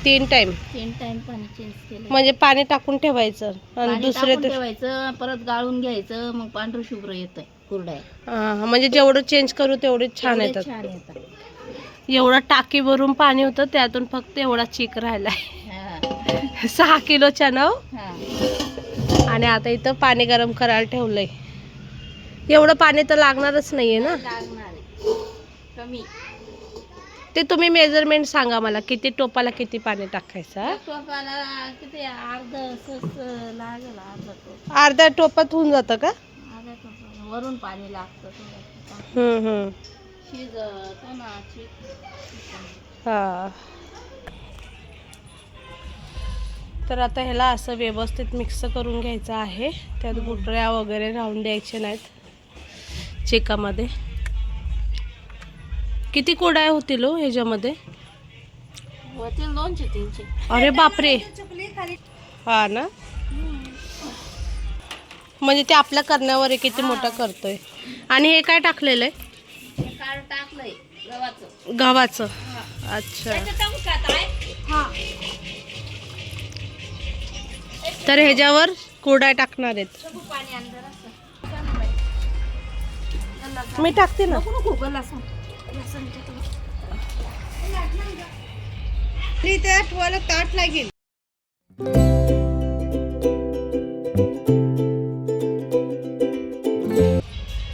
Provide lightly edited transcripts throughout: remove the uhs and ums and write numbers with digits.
तीन टाइम पाणी चेंज केलं. म्हणजे पाणी टाकून ठेवायचं आणि दुसरे ठेवायचं, परत गाळून घ्यायचं, मग पांढरं शुभ्र येतंय कुरड्या. म्हणजे जेवढं चेंज करू तेवढे छान येतात. एवढं टाकी भरून पाणी होतं, त्यातून फक्त एवढा चीक राहिलाय. 6 किलोच्या ना. आणि आता इथं पाणी गरम करायला ठेवलंय. एवढं पाणी तर लागणारच नाहीये ना. कमी. ते तुम्ही मेजरमेंट सांगा मला, किती टोपाला किती पाणी टाकायचं. टोपाला किती लागेल. अर्ध्या टोपात होऊन जातं का? अर्ध्या टोपाला वरून पाणी लागतं. शिजतो ना. हा. तर आता ह्याला असं व्यवस्थित मिक्स करून घ्यायचं आहे. त्यात गुठळ्या वगैरे राहून द्यायचे नाहीत चिकामध्ये. किती कुरड्या होतील हो ह्याच्यामध्ये? होतील 200-300. अरे बापरे. हा ना. म्हणजे ते आपल्या करण्यावर आहे किती मोठा करतोय. आणि हे काय टाकलेलं आहे? टाकलंय गव्हाचं. अच्छा. तर ह्याच्यावर कुरड्या टाकणार आहेत. मी टाकते ना. ठेवायला ताट लागेल.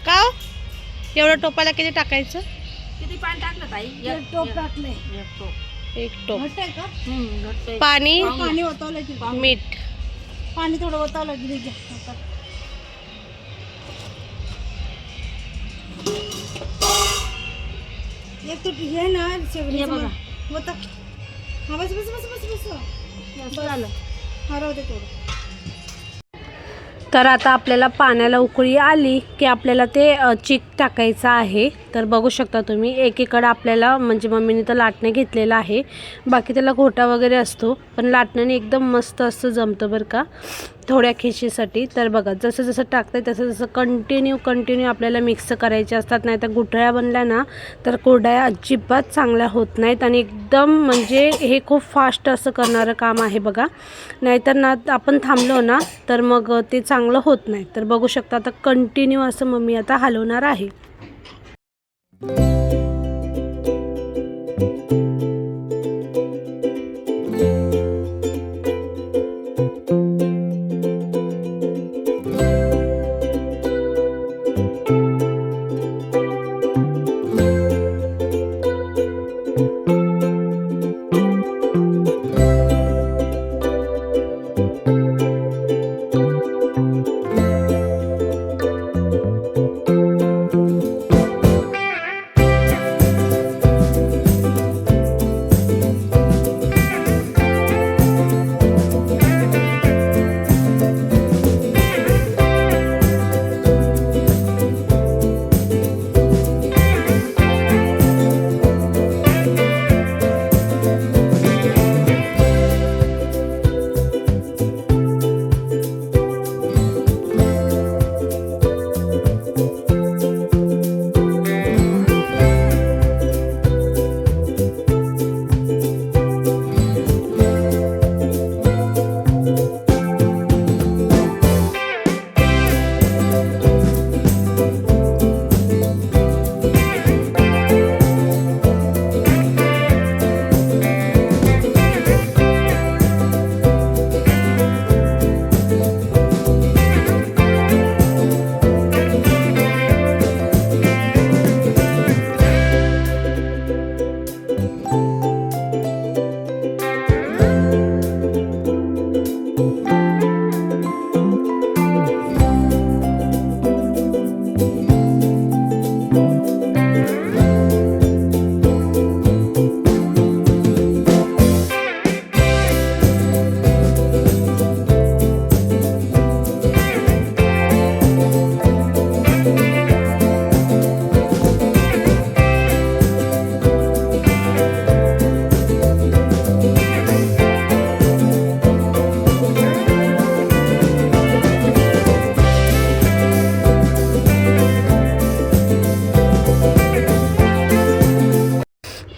का एवढं टोपाला किती टाकायचं? किती पाणी टाकलं ताई? एक टोप टाकलंय. एक टोप. पाणी मीठ. पाणी थोडं ओतावलं की एक तो हे ना शेवटी बघा होता. हा बस बस बस बस बस झालं. हरवते थोडं. तर आता आपल्याला पाण्याला उकळी आली की आपल्याला ते चीक टाकायचं आहे. तर बघू शकता तुम्ही, एकीकडे आपल्याला म्हणजे मम्मीने तर लाटणे घेतलेलं आहे. बाकी त्याला घोटा वगैरे असतो, पण लाटण्याने एकदम मस्त असं जमतं बरं का थोड्या खिशीसाठी. तर बघा जसं जसं टाकतं तसं जसं कंटिन्यू आपल्याला मिक्स करायचे असतात. नाही तर गुठळ्या बनल्या ना तर कुरड्या अजिबात चांगल्या होत नाहीत. आणि एकदम म्हणजे हे खूप फास्ट असं करणारं काम आहे बघा. नाहीतर ना आपण थांबलो ना तर मग ते चांगलं होत नाही. तर बघू शकता आता कंटिन्यू असं मम्मी आता हलवणार आहे.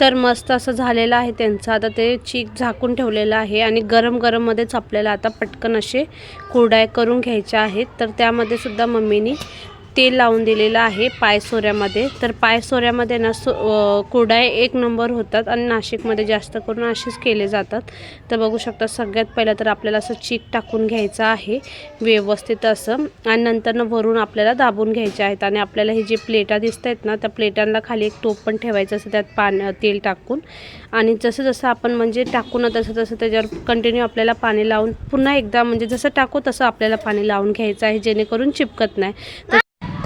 तर मस्त असं झालेलं आहे त्यांचं. आता ते चीक झाकून ठेवलेलं आहे आणि गरम गरममध्येच आपल्याला आता पटकन असे कुरडया करून घ्यायच्या आहेत. तर त्यामध्ये सुद्धा मम्मीनी तेल लावून दिलेलं आहे पायसोऱ्यामध्ये. तर पायसोऱ्यामध्ये ना कुरडया एक नंबर होतात आणि नाशिकमध्ये जास्त करून असेच केले जातात. तर बघू शकता सगळ्यात पहिलं तर आपल्याला असं चीक टाकून घ्यायचं आहे व्यवस्थित असं, आणि नंतरनं भरून आपल्याला दाबून घ्यायचे आहेत. आणि आपल्याला हे जे प्लेटा दिसत आहेत ना, त्या प्लेटांना खाली एक टोप पण ठेवायचं असं त्यात तेल टाकून. आणि जसं जसं आपण म्हणजे टाकू ना तसं तसं त्याच्यावर कंटिन्यू आपल्याला पाणी लावून पुन्हा एकदा म्हणजे जसं टाकू तसं आपल्याला पाणी लावून घ्यायचं आहे, जेणेकरून चिपकत नाही.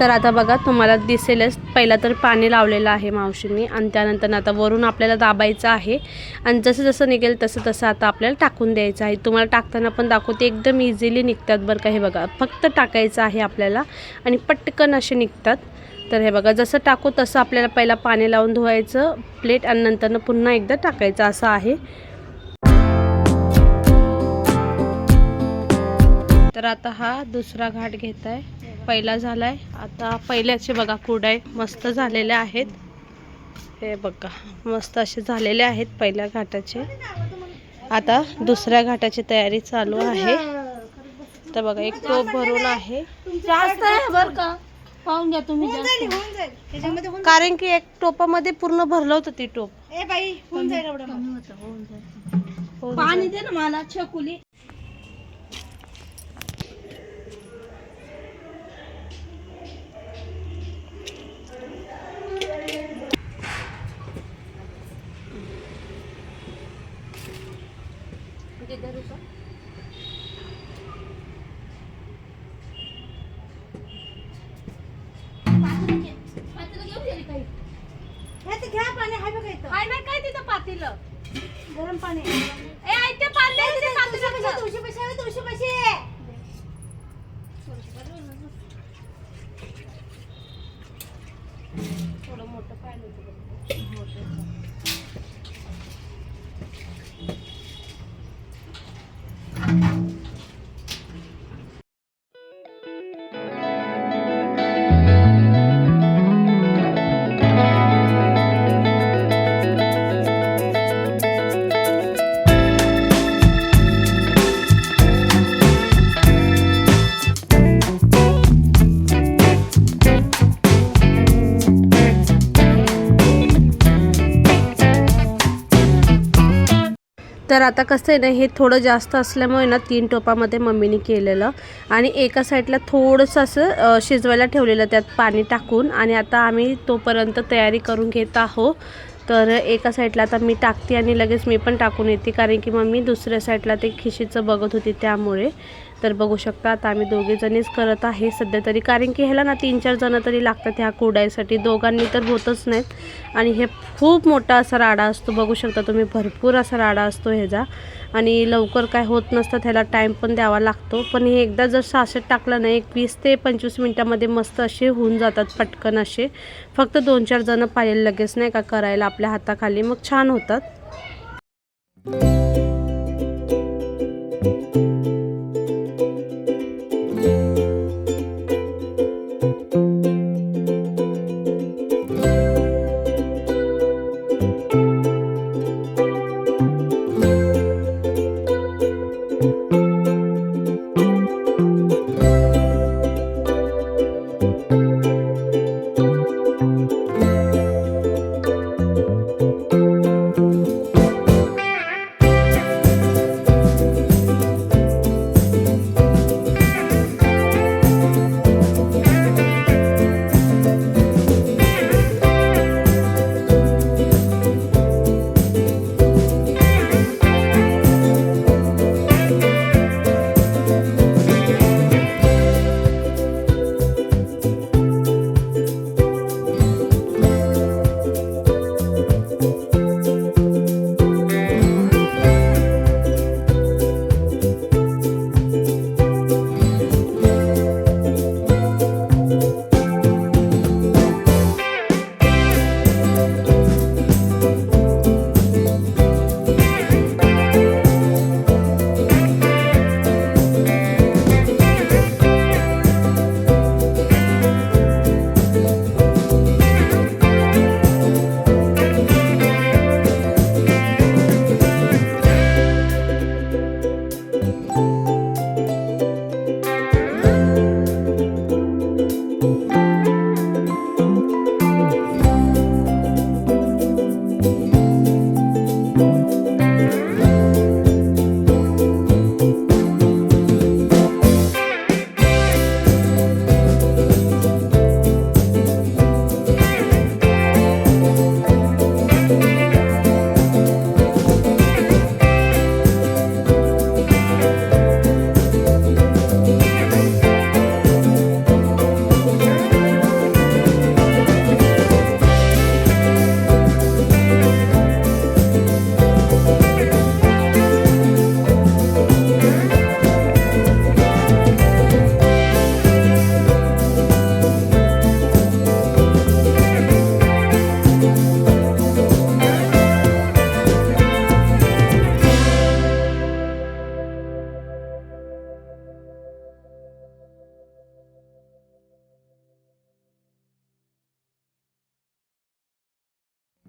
तर आता बघा तुम्हाला दिसेलच, पहिला तर पाणी लावलेलं आहे मावशींनी आणि त्यानंतर आता वरून आपल्याला दाबायचं आहे आणि जसं जसं निघेल तसं तसं आता आपल्याला टाकून द्यायचं आहे. तुम्हाला टाकताना पण दाखवते, एकदम इझिली निघतात बरं का. हे बघा फक्त टाकायचं आहे आपल्याला आणि पटकन असे निघतात. तर हे बघा जसं टाकू तसं आपल्याला पहिला पाणी लावून धुवायचं प्लेट आणि नंतरनं पुन्हा एकदा टाकायचं असं आहे. तर आता हा दुसरा घाट घेत आहे. पहिला झालाय, आता पहिल्याचे बघा कुरडया मस्त झालेले आहेत. हे बघा मस्त असे झालेले आहेत पहिल्या घाटाचे. आता दुसऱ्या घाटाची तयारी चालू आहे. तर बघा एक टोप भरून आहे, जास्त आहे बरं का, पाहून घ्या तुम्ही. त्याच्यामध्ये कारण की एक टोपामध्ये पूर्ण भरलं होतं ती टोप. ए बाई होऊन जाईल एवढं. पाणी दे ना मला छकुली. घ्या पाणी आहे बघा इथं. काय नाही काय तिथं पातेलं गरम पाणी. ए आई ते पातेलं ते पातेलं तुळशी पैसे थोडं मोठं पाहिलं तर आता कसं आहे ना, हे थोडं जास्त असल्यामुळे ना 3 टोपामध्ये मम्मीने केलेलं आणि एका साईडला थोडंसं असं शिजवायला ठेवलेलं त्यात पाणी टाकून. आणि आता आम्ही तोपर्यंत तयारी करून घेत आहोत. तर एका साईडला आता मी टाकते आणि लगेच मी पण टाकून येते, कारण की मम्मी दुसऱ्या साईडला ते खिशीचं बघत होती त्यामुळे. तर बघू शकता आता आम्ही दोघेजणीच करत आहे सध्या तरी, कारण की ह्याला ना 3-4 जणं तरी लागतात ह्या कुरडयासाठी, दोघांनी तर होतच नाहीत. आणि हे खूप मोठा असा राडा असतो, बघू शकता तुम्ही, भरपूर असा राडा असतो ह्याचा आणि लवकर काय होत नसतं, ह्याला टाईम पण द्यावा लागतो. पण हे एकदा जर साचेत टाकलं ना 20 ते 25 मिनटामध्ये मस्त असे होऊन जातात पटकन असे. फक्त 2-4 जणं पाहिजे लगेच नाही का करायला आपल्या हाताखाली, मग छान होतात.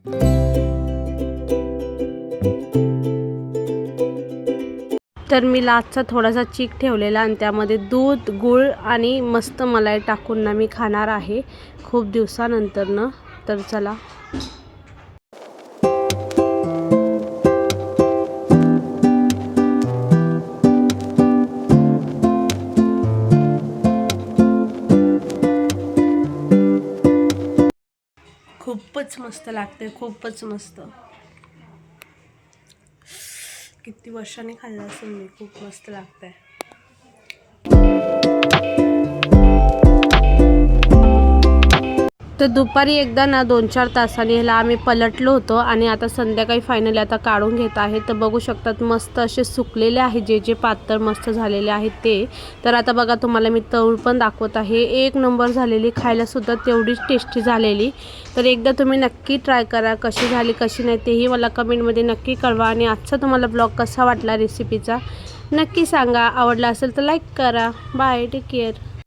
तर मी लास्टचा थोडासा चीक ठेवलेला आणि त्यामध्ये दूध गूळ आणि मस्त मलाई टाकून ना मी खाणार आहे खूप दिवसानंतरनं. तर चला. खूपच मस्त लागते, खूपच मस्त. किती वर्षांनी खाल्लं असेल मी. खूप मस्त लागतंय. तर दुपारी एकदा ना 2-4 तासांनी ह्याला आम्ही पलटलो होतो आणि आता संध्याकाळी फायनली आता काढून घेत आहे. तर बघू शकतात मस्त असे सुकलेले आहे, जे जे पातळ मस्त झालेले आहेत ते. तर आता बघा तुम्हाला मी तळून पण दाखवत आहे. एक नंबर झालेली, खायलासुद्धा तेवढीच टेस्टी झालेली. तर एकदा तुम्ही नक्की ट्राय करा. कशी झाली कशी नाही तेही मला कमेंटमध्ये नक्की कळवा. आणि आजचा तुम्हाला ब्लॉग कसा वाटला रेसिपीचा नक्की सांगा. आवडला असेल तर लाईक करा. Bye, take care.